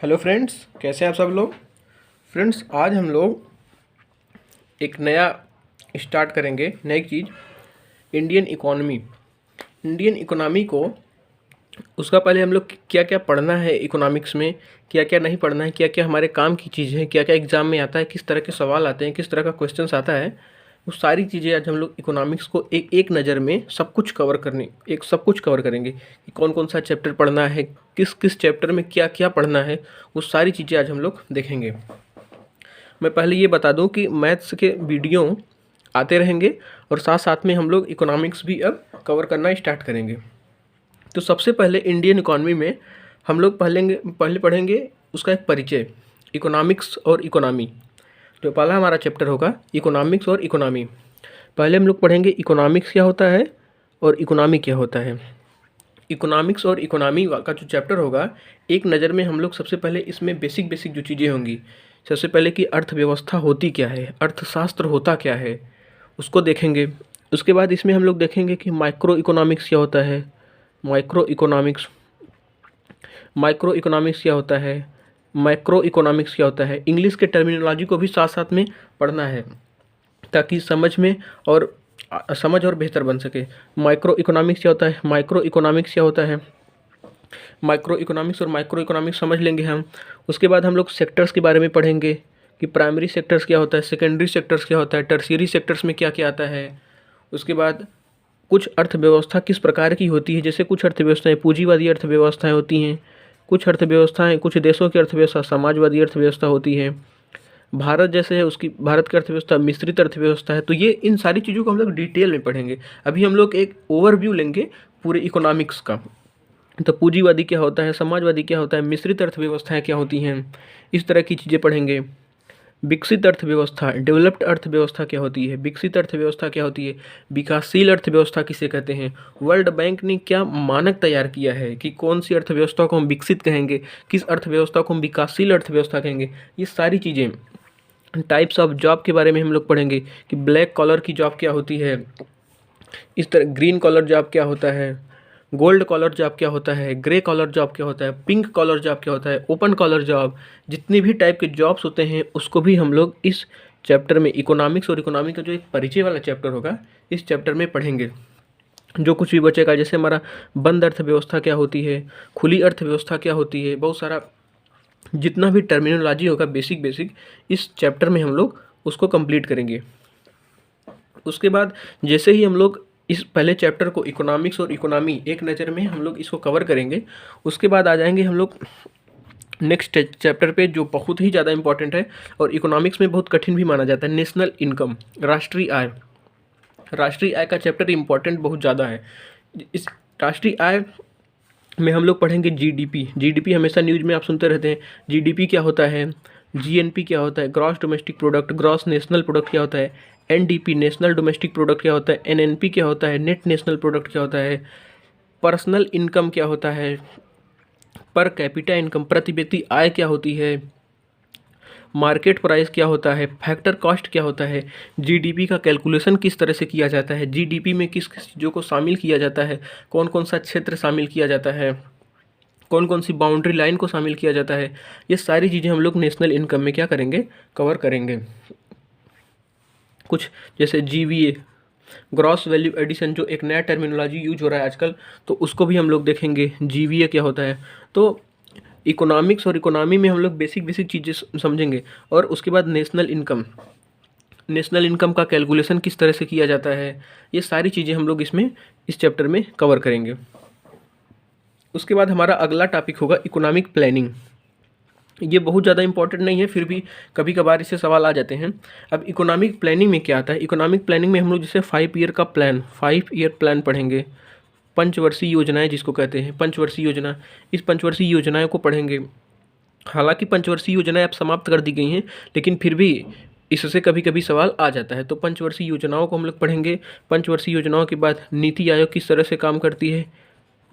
Hello friends, कैसे हैं आप सब लोग। फ्रेंड्स, आज हम लोग एक नया स्टार्ट करेंगे, नई चीज़, इंडियन इकोनॉमी। इंडियन इकोनॉमी को उसका पहले हम लोग क्या क्या पढ़ना है इकोनॉमिक्स में, क्या क्या नहीं पढ़ना है, क्या क्या हमारे काम की चीज़ें हैं, क्या क्या एग्ज़ाम में आता है, किस तरह के सवाल आते हैं, किस तरह का क्वेश्चंस आता है, वो सारी चीज़ें आज हम लोग इकोनॉमिक्स को एक एक नज़र में सब कुछ कवर करेंगे कि कौन कौन सा चैप्टर पढ़ना है, किस किस चैप्टर में क्या क्या पढ़ना है, वो सारी चीज़ें आज हम लोग देखेंगे। मैं पहले ये बता दूं कि मैथ्स के वीडियो आते रहेंगे और साथ साथ में हम लोग इकोनॉमिक्स भी अब कवर करना स्टार्ट करेंगे। तो सबसे पहले इंडियन इकोनॉमी में हम लोग पहले पढ़ेंगे उसका एक परिचय, इकोनॉमिक्स और इकोनॉमी। तो पहला हमारा चैप्टर होगा इकोनॉमिक्स और इकोनॉमी। पहले हम लोग पढ़ेंगे इकोनॉमिक्स क्या होता है और इकोनॉमी क्या होता है। इकोनॉमिक्स और इकोनॉमी का जो चैप्टर होगा, एक नज़र में हम लोग सबसे पहले इसमें बेसिक बेसिक जो चीज़ें होंगी, सबसे पहले कि अर्थव्यवस्था होती क्या है, अर्थशास्त्र होता क्या है, उसको देखेंगे। उसके बाद इसमें हम लोग देखेंगे कि माइक्रो इकोनॉमिक्स क्या होता है, माइक्रो इकोनॉमिक्स माइक्रो इकोनॉमिक्स क्या होता है, मैक्रो इकोनॉमिक्स क्या होता है। इंग्लिश के टर्मिनोलॉजी को भी साथ साथ में पढ़ना है ताकि और समझ और बेहतर बन सके। माइक्रो इकोनॉमिक्स क्या होता है, माइक्रो इकोनॉमिक्स क्या होता है, माइक्रो इकोनॉमिक्स और माइक्रो इकोनॉमिक्स समझ लेंगे हम। उसके बाद हम लोग सेक्टर्स के बारे में पढ़ेंगे कि प्राइमरी सेक्टर्स क्या होता है, सेकेंडरी सेक्टर्स क्या होता है, टर्शियरी सेक्टर्स में क्या क्या आता है। उसके बाद कुछ अर्थव्यवस्था किस प्रकार की होती है, जैसे कुछ अर्थव्यवस्थाएं पूंजीवादी अर्थव्यवस्थाएं होती हैं, कुछ देशों की अर्थव्यवस्था समाजवादी अर्थव्यवस्था होती है। भारत जैसे है, उसकी भारत की अर्थव्यवस्था मिश्रित अर्थव्यवस्था है। तो ये इन सारी चीज़ों को हम लोग डिटेल में पढ़ेंगे। अभी हम लोग एक ओवरव्यू लेंगे पूरे इकोनॉमिक्स का। तो पूंजीवादी क्या होता है, समाजवादी क्या होता है, मिश्रित अर्थव्यवस्थाएं क्या होती हैं, इस तरह की चीज़ें पढ़ेंगे। विकसित अर्थव्यवस्था, डेवलप्ड अर्थव्यवस्था क्या होती है, विकसित अर्थव्यवस्था क्या होती है, विकासशील अर्थव्यवस्था किसे कहते हैं, वर्ल्ड बैंक ने क्या मानक तैयार किया है कि कौन सी अर्थव्यवस्था को हम विकसित कहेंगे, किस अर्थव्यवस्था को हम विकासशील अर्थव्यवस्था कहेंगे। ये सारी चीज़ें, टाइप्स ऑफ जॉब के बारे में हम लोग पढ़ेंगे कि ब्लैक कॉलर की जॉब क्या होती है, इस तरह ग्रीन कॉलर जॉब क्या होता है, गोल्ड कॉलर जॉब क्या होता है, ग्रे कॉलर जॉब क्या होता है, पिंक कॉलर जॉब क्या होता है, ओपन कॉलर जॉब, जितने भी टाइप के जॉब्स होते हैं उसको भी हम लोग इस चैप्टर में, इकोनॉमिक्स और इकोनॉमी का जो एक परिचय वाला चैप्टर होगा, इस चैप्टर में पढ़ेंगे। जो कुछ भी बचेगा, जैसे हमारा बंद अर्थव्यवस्था क्या होती है, खुली अर्थव्यवस्था क्या होती है, बहुत सारा जितना भी टर्मिनोलॉजी होगा बेसिक बेसिक, इस चैप्टर में हम लोग उसको कंप्लीट करेंगे। उसके बाद जैसे ही हम लोग इस पहले चैप्टर को, इकोनॉमिक्स और इकोनॉमी, एक नज़र में हम लोग इसको कवर करेंगे, उसके बाद आ जाएंगे हम लोग नेक्स्ट चैप्टर पे जो बहुत ही ज़्यादा इंपॉर्टेंट है और इकोनॉमिक्स में बहुत कठिन भी माना जाता है, नेशनल इनकम, राष्ट्रीय आय। राष्ट्रीय आय का चैप्टर इंपॉर्टेंट बहुत ज़्यादा है। इस राष्ट्रीय आय में हम लोग पढ़ेंगे जीडीपी। जीडीपी हमेशा न्यूज़ में आप सुनते रहते हैं। जीडीपी क्या होता है, जीएनपी क्या होता है, gross domestic product, gross national product क्या होता है, एनडीपी नेशनल डोमेस्टिक प्रोडक्ट क्या होता है, एनएनपी क्या होता है, नेट नेशनल प्रोडक्ट क्या होता है, पर्सनल इनकम क्या होता है, पर कैपिटा इनकम, प्रति व्यक्ति आय क्या होती है, मार्केट प्राइस क्या होता है, फैक्टर कॉस्ट क्या होता है, जीडीपी का कैलकुलेशन किस तरह से किया जाता है, जीडीपी में किस किस चीज़ों को शामिल किया जाता है, कौन कौन सा क्षेत्र शामिल किया जाता है, कौन कौन सी बाउंड्री लाइन को शामिल किया जाता है। ये सारी चीज़ें हम लोग नेशनल इनकम में क्या करेंगे, कवर करेंगे। कुछ जैसे जीवीए, ग्रॉस वैल्यू एडिशन, जो एक नया टर्मिनोलॉजी यूज हो रहा है आजकल, तो उसको भी हम लोग देखेंगे, जीवीए क्या होता है। तो इकोनॉमिक्स और इकोनॉमी में हम लोग बेसिक बेसिक चीज़ें समझेंगे। और उसके बाद नेशनल इनकम का कैलकुलेशन किस तरह से किया जाता है, ये सारी चीज़ें हम लोग इसमें इस चैप्टर में कवर करेंगे। उसके बाद हमारा अगला टॉपिक होगा इकोनॉमिक प्लानिंग। ये बहुत ज़्यादा इंपॉर्टेंट नहीं है, फिर भी कभी कभार इससे सवाल आ जाते हैं। अब इकोनॉमिक प्लानिंग में क्या आता है, इकोनॉमिक प्लानिंग में हम लोग जैसे 5 ईयर प्लान पढ़ेंगे, पंचवर्षीय योजनाएं जिसको कहते हैं, पंचवर्षीय योजना, इस पंचवर्षीय योजनाओं को पढ़ेंगे। हालांकि पंचवर्षीय योजनाएं अब समाप्त कर दी गई हैं, लेकिन फिर भी इससे कभी कभी सवाल आ जाता है। तो पंचवर्षीय योजनाओं को हम लोग पढ़ेंगे। पंचवर्षीय योजनाओं के बाद नीति आयोग किस तरह से काम करती है,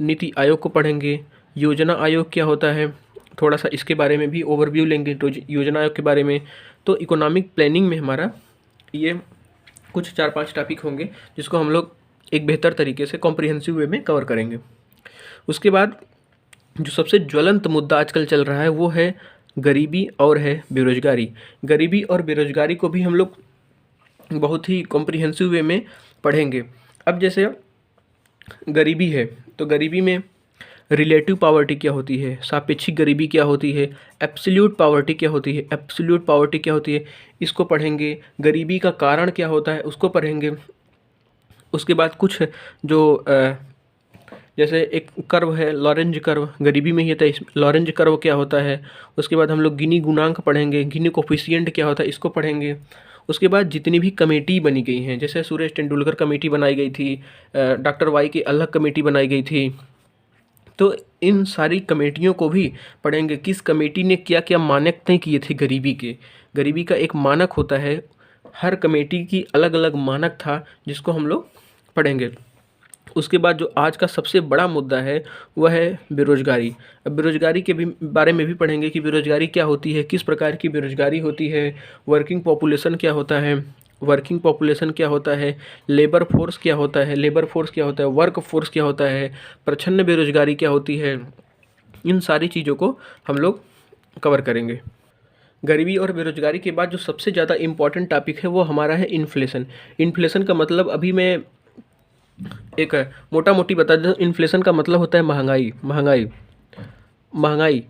नीति आयोग को पढ़ेंगे। योजना आयोग क्या होता है, थोड़ा सा इसके बारे में भी ओवरव्यू लेंगे तो योजना आयोग के बारे में। तो इकोनॉमिक प्लानिंग में हमारा ये कुछ 4-5 टॉपिक होंगे जिसको हम लोग एक बेहतर तरीके से कॉम्प्रिहेंसिव वे में कवर करेंगे। उसके बाद जो सबसे ज्वलंत मुद्दा आजकल चल रहा है वो है गरीबी और है बेरोजगारी। गरीबी और बेरोजगारी को भी हम लोग बहुत ही कॉम्प्रिहेंसिव वे में पढ़ेंगे। अब जैसे गरीबी है तो गरीबी में रिलेटिव पॉवर्टी क्या होती है, सापेक्षिक गरीबी क्या होती है, एब्सोल्यूट पॉवर्टी क्या होती है, एब्सोल्यूट पॉवर्टी क्या होती है, इसको पढ़ेंगे। गरीबी का कारण क्या होता है उसको पढ़ेंगे। उसके बाद कुछ जो जैसे एक कर्व है लॉरेंज कर्व, गरीबी में ही होता है, लॉरेंज कर्व क्या होता है। उसके बाद हम लोग गिनी गुणांक पढ़ेंगे, गिनी कोफिशिएंट क्या होता है इसको पढ़ेंगे। उसके बाद जितनी भी कमेटी बनी गई हैं, जैसे सुरेश तेंदुलकर कमेटी बनाई गई थी, डॉक्टर वाई की अलग कमेटी बनाई गई थी, तो इन सारी कमेटियों को भी पढ़ेंगे। किस कमेटी ने क्या क्या मानक तय किए थे गरीबी के। गरीबी का एक मानक होता है, हर कमेटी की अलग अलग मानक था जिसको हम लोग पढ़ेंगे। उसके बाद जो आज का सबसे बड़ा मुद्दा है वह है बेरोजगारी। अब बेरोजगारी के भी बारे में भी पढ़ेंगे कि बेरोजगारी क्या होती है, किस प्रकार की बेरोजगारी होती है, वर्किंग पॉपुलेशन क्या होता है, वर्किंग पॉपुलेशन क्या होता है, लेबर फोर्स क्या होता है, लेबर फोर्स क्या होता है, वर्क फोर्स क्या होता है, प्रच्छन्न बेरोजगारी क्या होती है। इन सारी चीज़ों को हम लोग कवर करेंगे। गरीबी और बेरोजगारी के बाद जो सबसे ज़्यादा इम्पॉर्टेंट टॉपिक है वो हमारा है इन्फ्लेशन। इन्फ्लेशन का मतलब अभी मैं एक मोटा मोटी बता दें, इन्फ्लेशन का मतलब होता है महंगाई। महंगाई महंगाई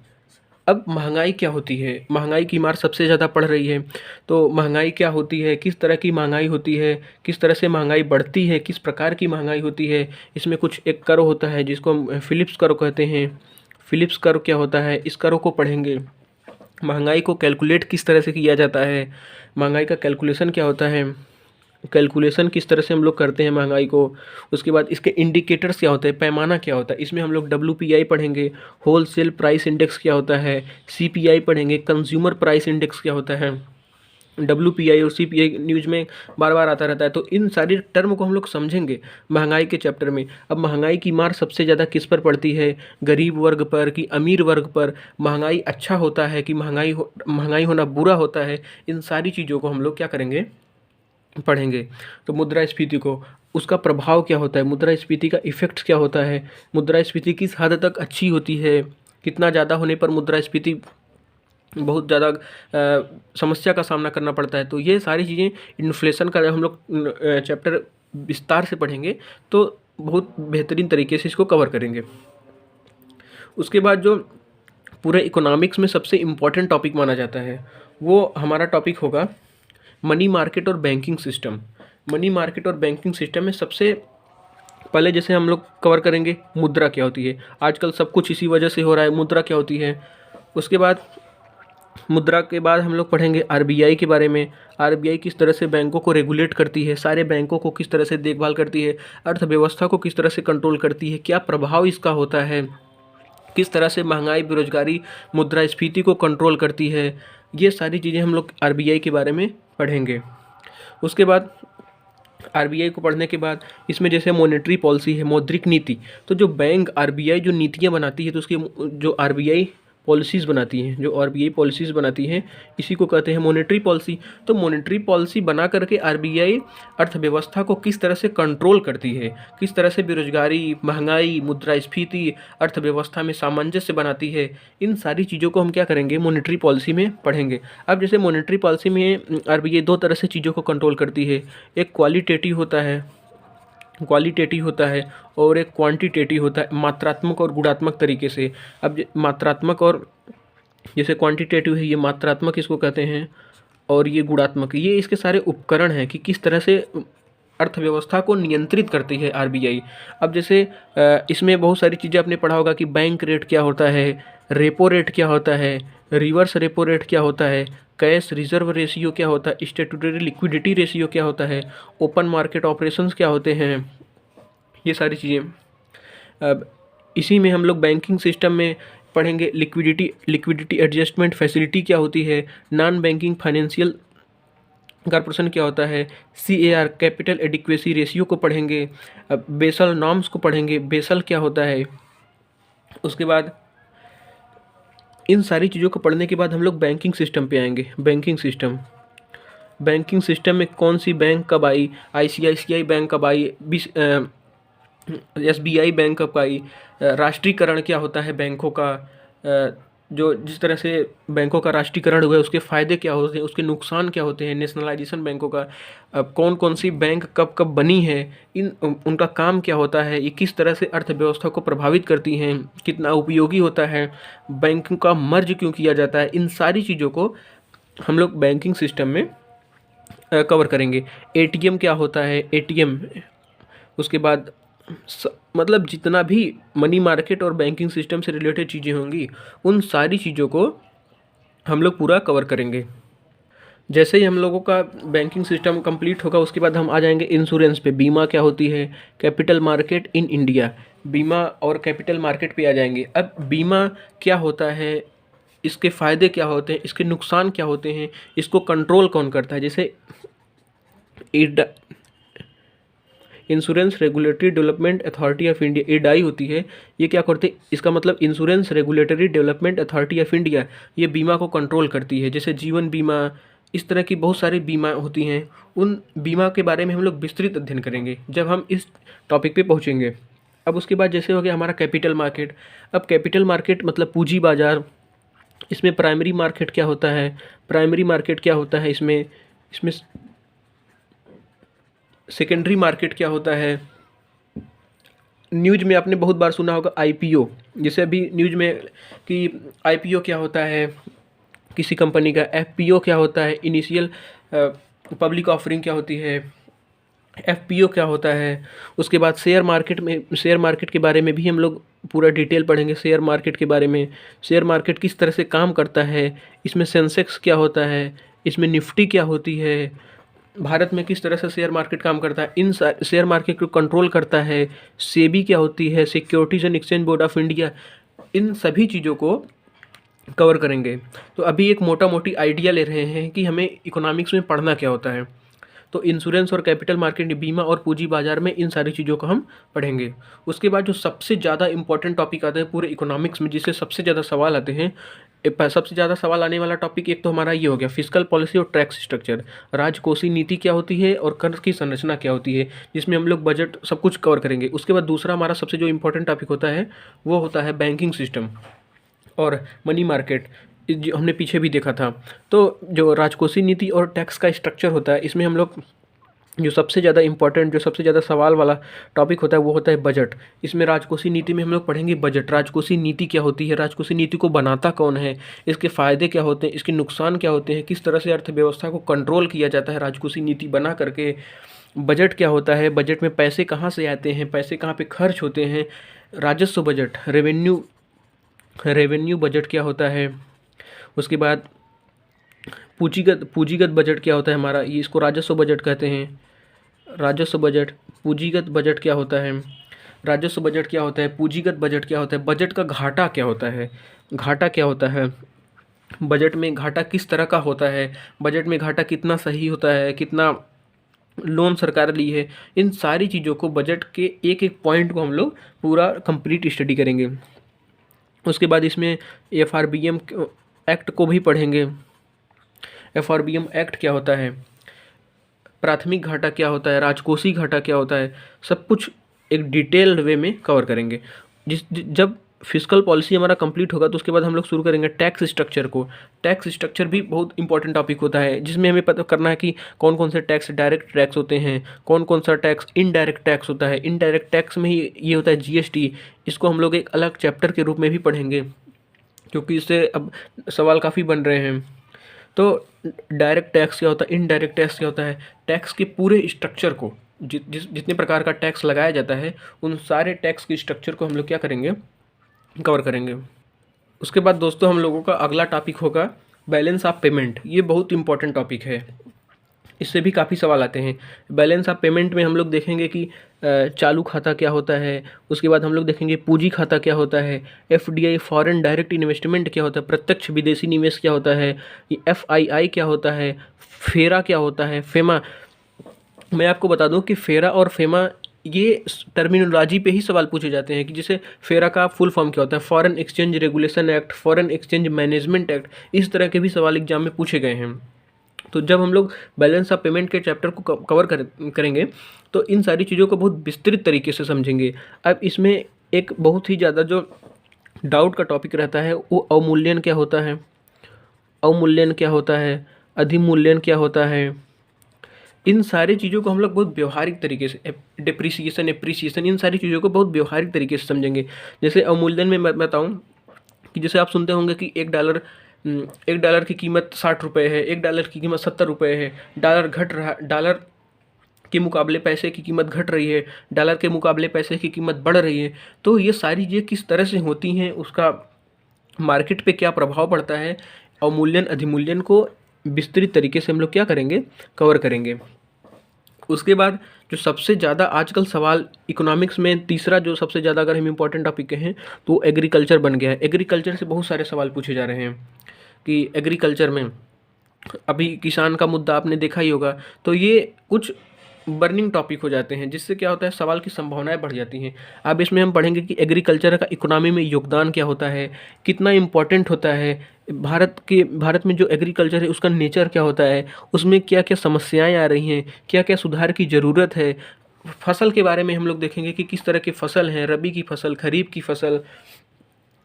अब महंगाई क्या होती है, महंगाई की मार सबसे ज़्यादा पड़ रही है, तो महंगाई क्या होती है, किस तरह की महंगाई होती है, किस तरह से महंगाई बढ़ती है, किस प्रकार की महंगाई होती है। इसमें कुछ एक कर्व होता है जिसको हम फिलिप्स कर्व कहते हैं। फिलिप्स कर्व क्या होता है, इस कर्व को पढ़ेंगे। महंगाई को कैलकुलेट किस तरह से किया जाता है, महंगाई का कैलकुलेशन क्या होता है, कैलकुलेशन किस तरह से हम लोग करते हैं महंगाई को। उसके बाद इसके इंडिकेटर्स क्या होते हैं, पैमाना क्या होता है, इसमें हम लोग WPI पढ़ेंगे। होल सेल प्राइस इंडेक्स क्या होता है, CPI पढ़ेंगे। कंज्यूमर प्राइस इंडेक्स क्या होता है, WPI और CPI न्यूज़ में बार बार आता रहता है। तो इन सारी टर्म को हम लोग समझेंगे महंगाई के चैप्टर में। अब महंगाई की मार सबसे ज़्यादा किस पर पड़ती है, गरीब वर्ग पर कि अमीर वर्ग पर, महंगाई अच्छा होता है कि महंगाई होना बुरा होता है। इन सारी चीज़ों को हम लोग क्या करेंगे, पढ़ेंगे। तो मुद्रास्फीति को, उसका प्रभाव क्या होता है, मुद्रास्फीति का इफ़ेक्ट क्या होता है, मुद्रास्फीति किस हद तक अच्छी होती है, कितना ज़्यादा होने पर मुद्रास्फीति बहुत ज़्यादा समस्या का सामना करना पड़ता है। तो ये सारी चीज़ें इन्फ्लेशन का जब हम लोग चैप्टर विस्तार से पढ़ेंगे तो बहुत बेहतरीन तरीके से इसको कवर करेंगे। उसके बाद जो पूरे इकोनॉमिक्स में सबसे इम्पॉर्टेंट टॉपिक माना जाता है वो हमारा टॉपिक होगा मनी मार्केट और बैंकिंग सिस्टम। मनी मार्केट और बैंकिंग सिस्टम में सबसे पहले जैसे हम लोग कवर करेंगे मुद्रा क्या होती है, आजकल सब कुछ इसी वजह से हो रहा है, मुद्रा क्या होती है। उसके बाद मुद्रा के बाद हम लोग पढ़ेंगे RBI के बारे में। RBI किस तरह से बैंकों को रेगुलेट करती है, सारे बैंकों को किस तरह से देखभाल करती है, अर्थव्यवस्था को किस तरह से कंट्रोल करती है, क्या प्रभाव इसका होता है, किस तरह से महंगाई बेरोजगारी मुद्रास्फीति को कंट्रोल करती है। ये सारी चीज़ें हम लोग RBI के बारे में पढ़ेंगे। उसके बाद RBI को पढ़ने के बाद इसमें जैसे मॉनेटरी पॉलिसी है, मौद्रिक नीति, तो जो बैंक RBI जो नीतियाँ बनाती है तो उसकी जो RBI पॉलिसीज़ बनाती हैं, जो RBI पॉलिसीज़ बनाती हैं इसी को कहते हैं मॉनेटरी पॉलिसी। तो मॉनेटरी पॉलिसी बना करके RBI अर्थव्यवस्था को किस तरह से कंट्रोल करती है, किस तरह से बेरोजगारी, महंगाई, मुद्रास्फीति, अर्थव्यवस्था में सामंजस्य बनाती है, इन सारी चीज़ों को हम क्या करेंगे मॉनेटरी पॉलिसी में पढ़ेंगे। अब जैसे मॉनेटरी पॉलिसी में RBI दो तरह से चीज़ों को कंट्रोल करती है, एक क्वालिटेटिव होता है और एक क्वांटिटेटिव होता है, मात्रात्मक और गुणात्मक तरीके से। अब मात्रात्मक और जैसे क्वांटिटेटिव है ये मात्रात्मक इसको कहते हैं और ये गुणात्मक, ये इसके सारे उपकरण हैं कि किस तरह से अर्थव्यवस्था को नियंत्रित करती है RBI। अब जैसे इसमें बहुत सारी चीज़ें आपने पढ़ा होगा कि बैंक रेट क्या होता है, रेपो रेट क्या होता है, रिवर्स रेपो रेट क्या होता है, कैश रिजर्व रेशियो क्या होता है, स्टैट्यूटरी लिक्विडिटी रेशियो क्या होता है, ओपन मार्केट ऑपरेशंस क्या होते हैं, ये सारी चीज़ें। अब इसी में हम लोग बैंकिंग सिस्टम में पढ़ेंगे लिक्विडिटी एडजस्टमेंट फैसिलिटी क्या होती है, नॉन बैंकिंग फाइनेंशियल कॉर्पोरेशन क्या होता है, CAR कैपिटल एडिक्वेसी रेशियो को पढ़ेंगे। अब बेसल नॉर्म्स को पढ़ेंगे, बेसल क्या होता है। उसके बाद इन सारी चीज़ों को पढ़ने के बाद हम लोग बैंकिंग सिस्टम पे आएंगे। बैंकिंग सिस्टम में कौन सी बैंक कब आई, ICICI बैंक कब आई, एसबीआई बैंक कब आई, राष्ट्रीयकरण क्या होता है बैंकों का, जो जिस तरह से बैंकों का राष्ट्रीयकरण हुआ है उसके फ़ायदे क्या होते हैं, उसके नुकसान क्या होते हैं, नेशनलाइजेशन बैंकों का, कौन कौन सी बैंक कब कब बनी है, उनका काम क्या होता है, ये किस तरह से अर्थव्यवस्था को प्रभावित करती हैं, कितना उपयोगी होता है, बैंक का मर्ज क्यों किया जाता है, इन सारी चीज़ों को हम लोग बैंकिंग सिस्टम में कवर करेंगे। एटीएम क्या होता है, एटीएम, उसके बाद मतलब जितना भी मनी मार्केट और बैंकिंग सिस्टम से रिलेटेड चीज़ें होंगी उन सारी चीज़ों को हम लोग पूरा कवर करेंगे। जैसे ही हम लोगों का बैंकिंग सिस्टम कंप्लीट होगा उसके बाद हम आ जाएंगे इंश्योरेंस पे। बीमा क्या होती है, कैपिटल मार्केट इन इंडिया, बीमा और कैपिटल मार्केट पे आ जाएंगे। अब बीमा क्या होता है, इसके फ़ायदे क्या होते हैं, इसके नुकसान क्या होते हैं, इसको कंट्रोल कौन करता है। जैसे insurance regulatory development authority of India, Idai होती है, ये क्या करते हैं, इसका मतलब insurance regulatory development authority of India, ये बीमा को कंट्रोल करती है। जैसे जीवन बीमा, इस तरह की बहुत सारी बीमा होती हैं। उन बीमा के बारे में हम लोग विस्तृत अध्ययन करेंगे जब हम इस टॉपिक पे पहुँचेंगे। अब उसके बाद जैसे हो गया हमारा कैपिटल मार्केट। अब कैपिटल मार्केट मतलब पूंजी बाजार, इसमें प्राइमरी मार्केट क्या होता है, प्राइमरी मार्केट क्या होता है, इसमें इसमें सेकेंडरी मार्केट क्या होता है। न्यूज़ में आपने बहुत बार सुना होगा आईपीओ, जैसे अभी न्यूज़ में कि आईपीओ क्या होता है किसी कंपनी का, एफपीओ क्या होता है, इनिशियल पब्लिक ऑफरिंग क्या होती है, एफपीओ क्या होता है। उसके बाद शेयर मार्केट में, शेयर मार्केट के बारे में भी हम लोग पूरा डिटेल पढ़ेंगे। शेयर मार्केट के बारे में, शेयर मार्केट किस तरह से काम करता है, इसमें सेंसेक्स क्या होता है, इसमें निफ्टी क्या होती है, भारत में किस तरह से शेयर मार्केट काम करता है, इन शेयर मार्केट को कंट्रोल करता है, सेबी क्या होती है, securities and exchange board of India, इन सभी चीज़ों को कवर करेंगे। तो अभी एक मोटा मोटी आइडिया ले रहे हैं कि हमें इकोनॉमिक्स में पढ़ना क्या होता है। तो इंश्योरेंस और कैपिटल मार्केट, बीमा और पूंजी बाजार में इन सारी चीज़ों को हम पढ़ेंगे। उसके बाद जो सबसे ज़्यादा इंपॉर्टेंट टॉपिक आते हैं पूरे इकोनॉमिक्स में, जिससे सबसे ज़्यादा सवाल आते हैं, सबसे ज़्यादा सवाल आने वाला टॉपिक एक तो हमारा ये हो गया फिस्कल पॉलिसी और टैक्स स्ट्रक्चर, राजकोषीय नीति क्या होती है और कर की संरचना क्या होती है, जिसमें हम लोग बजट सब कुछ कवर करेंगे। उसके बाद दूसरा हमारा सबसे जो इंपॉर्टेंट टॉपिक होता है वो होता है बैंकिंग सिस्टम और मनी मार्केट, जो हमने पीछे भी देखा था। तो जो राजकोषीय नीति और टैक्स का स्ट्रक्चर होता है, इसमें हम लोग जो सबसे ज़्यादा इंपॉर्टेंट, जो सबसे ज़्यादा सवाल वाला टॉपिक होता है वो होता है बजट। इसमें राजकोषीय नीति में हम लोग पढ़ेंगे बजट, राजकोषीय नीति क्या होती है, राजकोषीय नीति को बनाता कौन है, इसके फ़ायदे क्या होते हैं, इसके नुकसान क्या होते हैं, किस तरह से अर्थव्यवस्था को कंट्रोल किया जाता है राजकोषीय नीति बना करके। बजट क्या होता है, बजट में पैसे कहाँ से आते हैं, पैसे कहाँ पे खर्च होते हैं। राजस्व बजट, रेवेन्यू बजट क्या होता है। उसके बाद पूंजीगत बजट क्या होता है हमारा, ये इसको राजस्व बजट कहते हैं। राजस्व बजट, पूंजीगत बजट क्या होता है, राजस्व बजट क्या होता है, पूंजीगत बजट क्या होता है, बजट का घाटा क्या होता है, घाटा क्या होता है, बजट में घाटा किस तरह का होता है, बजट में घाटा कितना सही होता है, कितना लोन सरकार ली है। इन सारी चीज़ों को, बजट के एक एक पॉइंट को हम लोग पूरा कंप्लीट स्टडी करेंगे। उसके बाद इसमें एफआरबीएम एक्ट को भी पढ़ेंगे। एफआरबीएम एक्ट क्या होता है, प्राथमिक घाटा क्या होता है, राजकोषीय घाटा क्या होता है, सब कुछ एक डिटेल्ड वे में कवर करेंगे। जब फिस्कल पॉलिसी हमारा कंप्लीट होगा तो उसके बाद हम लोग शुरू करेंगे टैक्स स्ट्रक्चर को। टैक्स स्ट्रक्चर भी बहुत इंपॉर्टेंट टॉपिक होता है, जिसमें हमें पता करना है कि कौन कौन से टैक्स डायरेक्ट टैक्स होते हैं, कौन कौन सा टैक्स इनडायरेक्ट टैक्स होता है। इनडायरेक्ट टैक्स में ही ये होता है जीएसटी, इसको हम लोग एक अलग चैप्टर के रूप में भी पढ़ेंगे क्योंकि इससे अब सवाल काफ़ी बन रहे हैं। तो डायरेक्ट टैक्स क्या होता है, इनडायरेक्ट टैक्स क्या होता है, टैक्स के पूरे स्ट्रक्चर को, जितने प्रकार का टैक्स लगाया जाता है उन सारे टैक्स के स्ट्रक्चर को हम लोग क्या करेंगे, कवर करेंगे। उसके बाद दोस्तों हम लोगों का अगला टॉपिक होगा बैलेंस ऑफ पेमेंट। ये बहुत इंपॉर्टेंट टॉपिक है, इससे भी काफ़ी सवाल आते हैं। बैलेंस ऑफ पेमेंट में हम लोग देखेंगे कि चालू खाता क्या होता है, उसके बाद हम लोग देखेंगे पूंजी खाता क्या होता है, एफडीआई फॉरेन डायरेक्ट इन्वेस्टमेंट क्या होता है, प्रत्यक्ष विदेशी निवेश क्या होता है, ये एफआईआई क्या होता है, फेरा क्या होता है, फेमा। मैं आपको बता दूं कि फेरा और फेमा ये टर्मिनोलॉजी पे ही सवाल पूछे जाते हैं कि जैसे फेरा का फुल फॉर्म क्या होता है, foreign exchange regulation act, foreign exchange management act, इस तरह के भी सवाल एग्जाम में पूछे गए हैं। तो जब हम लोग बैलेंस ऑफ पेमेंट के चैप्टर को कवर करेंगे तो इन सारी चीज़ों को बहुत विस्तृत तरीके से समझेंगे। अब इसमें एक बहुत ही ज़्यादा जो डाउट का टॉपिक रहता है वो अवमूल्यन क्या होता है, अवमूल्यन क्या होता है, अधिमूल्यन क्या होता है। इन सारी चीज़ों को हम लोग बहुत व्यवहारिक तरीके से, डिप्रिसिएशन, एप्रिसिएशन, इन सारी चीज़ों को बहुत व्यवहारिक तरीके से समझेंगे। जैसे अवमूल्यन में मैं बताऊँ कि जैसे आप सुनते होंगे कि एक डॉलर की कीमत 60 रुपये है, एक डॉलर की कीमत 70 रुपये है, डॉलर घट रहा, डॉलर के मुकाबले पैसे की कीमत घट रही है, डॉलर के मुकाबले पैसे की कीमत बढ़ रही है। तो ये सारी चीज़ें किस तरह से होती हैं, उसका मार्केट पे क्या प्रभाव पड़ता है, अवमूल्यन अधिमूल्यन को विस्तृत तरीके से हम लोग क्या करेंगे, कवर करेंगे। उसके बाद जो सबसे ज़्यादा आजकल सवाल इकोनॉमिक्स में, तीसरा जो सबसे ज़्यादा अगर हम इम्पोर्टेंट टॉपिक कहें तो एग्रीकल्चर बन गया है। एग्रीकल्चर से बहुत सारे सवाल पूछे जा रहे हैं कि एग्रीकल्चर में अभी किसान का मुद्दा आपने देखा ही होगा। तो ये कुछ बर्निंग टॉपिक हो जाते हैं जिससे क्या होता है, सवाल की संभावनाएं बढ़ जाती हैं। अब इसमें हम पढ़ेंगे कि एग्रीकल्चर का इकोनॉमी में योगदान क्या होता है, कितना इम्पोर्टेंट होता है, भारत में जो एग्रीकल्चर है उसका नेचर क्या होता है, उसमें क्या क्या समस्याएं आ रही हैं, क्या क्या सुधार की ज़रूरत है। फसल के बारे में हम लोग देखेंगे कि किस तरह की फसल हैं, रबी की फसल, खरीफ की फसल,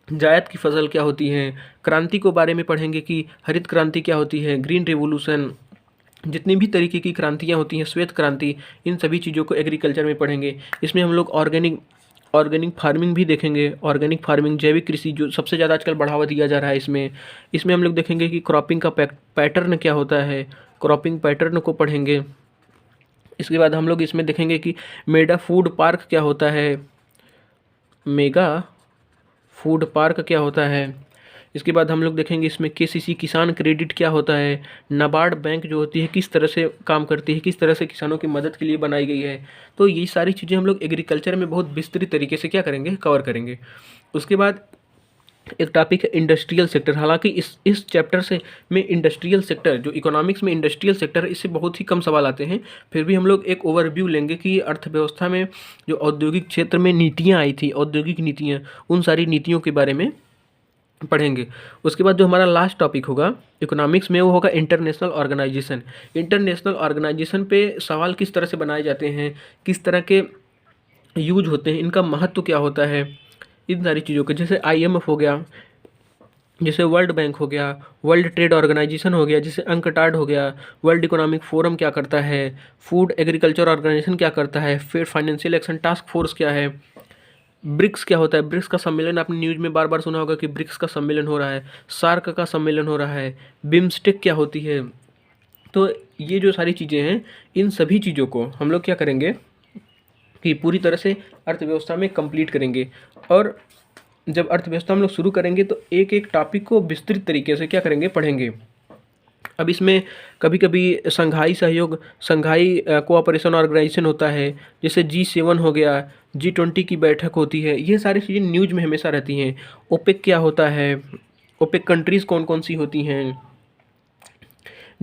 जायद की फसल क्या होती है। क्रांति के बारे में पढ़ेंगे कि हरित क्रांति क्या होती है, ग्रीन रेवोल्यूशन, जितनी भी तरीके की क्रांतियाँ होती हैं, श्वेत क्रांति, इन सभी चीज़ों को एग्रीकल्चर में पढ़ेंगे। इसमें हम लोग ऑर्गेनिक फार्मिंग भी देखेंगे। ऑर्गेनिक फार्मिंग, जैविक कृषि, जो सबसे ज़्यादा आजकल बढ़ावा दिया जा रहा है इसमें हम लोग देखेंगे कि क्रॉपिंग का पैटर्न क्या होता है, क्रॉपिंग पैटर्न को पढ़ेंगे। इसके बाद हम लोग इसमें देखेंगे कि मेगा फूड पार्क क्या होता है, मेगा फूड पार्क क्या होता है। इसके बाद हम लोग देखेंगे इसमें केसीसी, किसान क्रेडिट क्या होता है, नाबार्ड बैंक जो होती है किस तरह से काम करती है, किस तरह से किसानों की मदद के लिए बनाई गई है। तो ये सारी चीज़ें हम लोग एग्रीकल्चर में बहुत विस्तृत तरीके से क्या करेंगे, कवर करेंगे। उसके बाद एक टॉपिक है इंडस्ट्रियल सेक्टर। हालांकि इस चैप्टर से में इंडस्ट्रियल सेक्टर, जो इकोनॉमिक्स में इंडस्ट्रियल सेक्टर है, इससे बहुत ही कम सवाल आते हैं। फिर भी हम लोग एक ओवरव्यू लेंगे कि अर्थव्यवस्था में जो औद्योगिक क्षेत्र में नीतियाँ आई थी, औद्योगिक नीतियाँ, उन सारी नीतियों के बारे में पढ़ेंगे। उसके बाद जो हमारा लास्ट टॉपिक होगा इकोनॉमिक्स में, वो होगा इंटरनेशनल ऑर्गेनाइजेशन। इंटरनेशनल ऑर्गेनाइजेशन पे सवाल किस तरह से बनाए जाते हैं, किस तरह के यूज होते हैं, इनका महत्व क्या होता है, इन सारी चीज़ों के, जैसे IMF हो गया, जैसे वर्ल्ड बैंक हो गया, वर्ल्ड ट्रेड ऑर्गेनाइजेशन हो गया, जैसे अंकटाड हो गया, वर्ल्ड इकोनॉमिक फोरम क्या करता है, फूड एग्रीकल्चर ऑर्गेनाइजेशन क्या करता है, फिर फाइनेंशियल एक्शन टास्क फोर्स क्या है, ब्रिक्स क्या होता है। ब्रिक्स का सम्मेलन आपने न्यूज़ में बार बार सुना होगा कि ब्रिक्स का सम्मेलन हो रहा है, सार्क का सम्मेलन हो रहा है, बिम्स्टेक क्या होती है। तो ये जो सारी चीज़ें हैं, इन सभी चीज़ों को हम लोग क्या करेंगे कि पूरी तरह से अर्थव्यवस्था में कंप्लीट करेंगे। और जब अर्थव्यवस्था हम लोग शुरू करेंगे तो एक एक टॉपिक को विस्तृत तरीके से क्या करेंगे, पढ़ेंगे। अब इसमें कभी कभी संघाई कोऑपरेशन ऑर्गेनाइजेशन होता है, जैसे G7 हो गया, G20 की बैठक होती है, ये सारी चीज़ें न्यूज़ में हमेशा रहती हैं। ओपेक क्या होता है, ओपेक कंट्रीज़ कौन कौन सी होती हैं,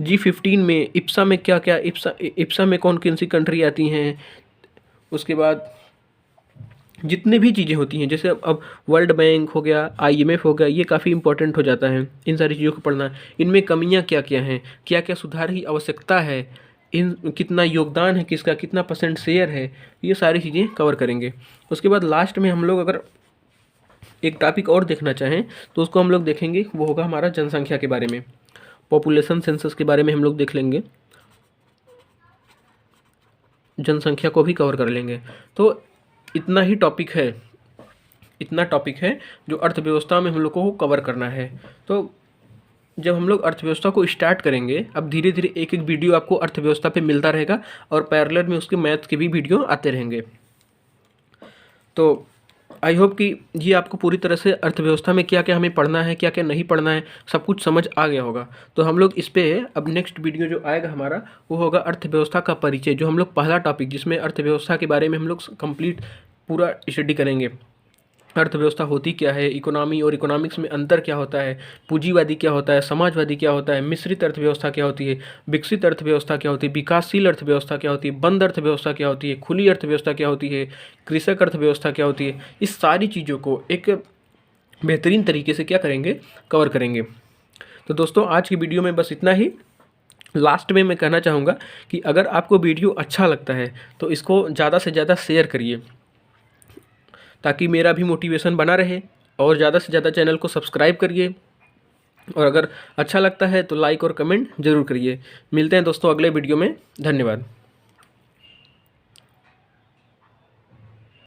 G15 में इप्सा में क्या क्या, इप्सा में कौन कौन सी कंट्री आती हैं। उसके बाद जितने भी चीज़ें होती हैं, जैसे अब वर्ल्ड बैंक हो गया, IMF हो गया, ये काफ़ी इंपॉर्टेंट हो जाता है। इन सारी चीज़ों को पढ़ना, इनमें कमियां क्या क्या हैं, क्या क्या सुधार की आवश्यकता है, इन कितना योगदान है किसका, कितना % शेयर है, ये सारी चीज़ें कवर करेंगे। उसके बाद लास्ट में हम लोग अगर एक टॉपिक और देखना चाहें तो उसको हम लोग देखेंगे, वो होगा हमारा जनसंख्या के बारे में, पॉपुलेशन सेंसस के बारे में हम लोग देख लेंगे, जनसंख्या को भी कवर कर लेंगे। तो इतना टॉपिक है जो अर्थव्यवस्था में हम लोग को कवर करना है। तो जब हम लोग अर्थव्यवस्था को स्टार्ट करेंगे, अब धीरे धीरे एक एक वीडियो आपको अर्थव्यवस्था पे मिलता रहेगा और पैरेलल में उसके मैथ के भी वीडियो आते रहेंगे। तो आई होप कि ये आपको पूरी तरह से अर्थव्यवस्था में क्या क्या हमें पढ़ना है, क्या क्या नहीं पढ़ना है, सब कुछ समझ आ गया होगा। तो हम लोग इस पर अब नेक्स्ट वीडियो जो आएगा हमारा, वो होगा अर्थव्यवस्था का परिचय, जो हम लोग पहला टॉपिक, जिसमें अर्थव्यवस्था के बारे में हम लोग कंप्लीट पूरा स्टडी करेंगे। अर्थव्यवस्था होती क्या है, इकोनॉमी और इकोनॉमिक्स में अंतर क्या होता है, पूंजीवादी क्या होता है, समाजवादी क्या होता है, मिश्रित अर्थव्यवस्था क्या होती है, विकसित अर्थव्यवस्था क्या होती है, विकासशील अर्थव्यवस्था क्या होती है, बंद अर्थव्यवस्था क्या होती है, खुली अर्थव्यवस्था क्या होती है, कृषक अर्थव्यवस्था क्या होती है। इस सारी चीज़ों को एक बेहतरीन तरीके से क्या करेंगे, कवर करेंगे। तो दोस्तों आज की वीडियो में बस इतना ही। लास्ट में मैं कहना चाहूँगा कि अगर आपको वीडियो अच्छा लगता है तो इसको ज़्यादा से ज़्यादा शेयर करिए, ताकि मेरा भी मोटिवेशन बना रहे, और ज़्यादा से ज़्यादा चैनल को सब्सक्राइब करिए, और अगर अच्छा लगता है तो लाइक और कमेंट ज़रूर करिए। मिलते हैं दोस्तों अगले वीडियो में। धन्यवाद।